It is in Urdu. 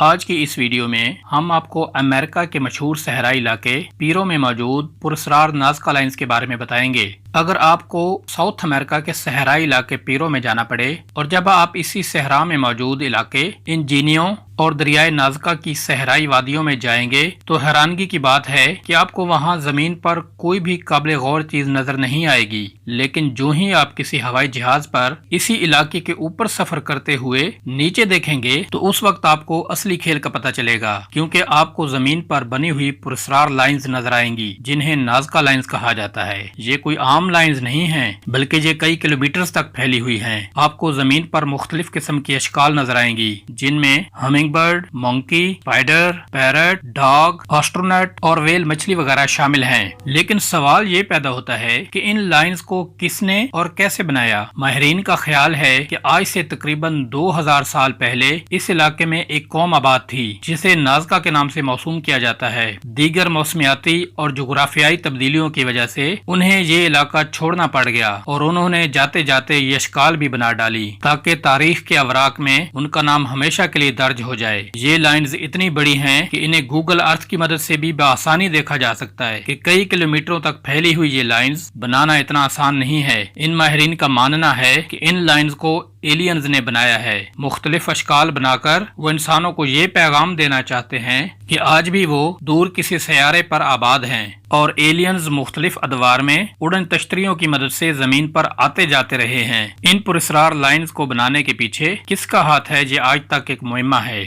آج کی اس ویڈیو میں ہم آپ کو امریکہ کے مشہور صحرائی علاقے پیرو میں موجود پراسرار نازکا لائنز کے بارے میں بتائیں گے۔ اگر آپ کو ساؤتھ امریکہ کے صحرائی علاقے پیرو میں جانا پڑے اور جب آپ اسی صحرا میں موجود علاقے انجینیو اور دریائے نازکا کی صحرائی وادیوں میں جائیں گے تو حیرانگی کی بات ہے کہ آپ کو وہاں زمین پر کوئی بھی قابل غور چیز نظر نہیں آئے گی، لیکن جو ہی آپ کسی ہوائی جہاز پر اسی علاقے کے اوپر سفر کرتے ہوئے نیچے دیکھیں گے تو اس وقت آپ کو اصلی کھیل کا پتہ چلے گا، کیونکہ آپ کو زمین پر بنی ہوئی پراسرار لائنز نظر آئیں گی جنہیں نازکا لائنز کہا جاتا ہے۔ یہ کوئی عام لائنز نہیں ہیں بلکہ یہ کئی کلومیٹرز تک پھیلی ہوئی ہیں۔ آپ کو زمین پر مختلف قسم کی اشکال نظر آئیں گی جن میں humming bird, monkey, spider, parrot, dog, astronaut اور ویل مچھلی وغیرہ شامل ہیں۔ لیکن سوال یہ پیدا ہوتا ہے کہ ان لائنز کو کس نے اور کیسے بنایا؟ ماہرین کا خیال ہے کہ آج سے تقریباً 2000 سال پہلے اس علاقے میں ایک قوم آباد تھی جسے نازکا کے نام سے موسوم کیا جاتا ہے۔ دیگر موسمیاتی اور جغرافیائی تبدیلیوں کی وجہ سے انہیں یہ علاقہ چھوڑنا پڑ گیا اور انہوں نے جاتے جاتے یہ اشکال بھی بنا ڈالی تاکہ تاریخ کے اوراق میں ان کا نام ہمیشہ کے لیے درج ہو جائے۔ یہ لائنز اتنی بڑی ہیں کہ انہیں گوگل ارتھ کی مدد سے بھی بآسانی دیکھا جا سکتا ہے کہ کئی کلومیٹروں تک پھیلی ہوئی یہ لائنز بنانا اتنا آسان نہیں ہے۔ ان ماہرین کا ماننا ہے کہ ان لائنز کو ایلینز نے بنایا ہے۔ مختلف اشکال بنا کر وہ انسانوں کو یہ پیغام دینا چاہتے ہیں کہ آج بھی وہ دور کسی سیارے پر آباد ہیں اور ایلینز مختلف ادوار میں اڑن تشتریوں کی مدد سے زمین پر آتے جاتے رہے ہیں۔ ان پراسرار لائنز کو بنانے کے پیچھے کس کا ہاتھ ہے، یہ آج تک ایک معمہ ہے۔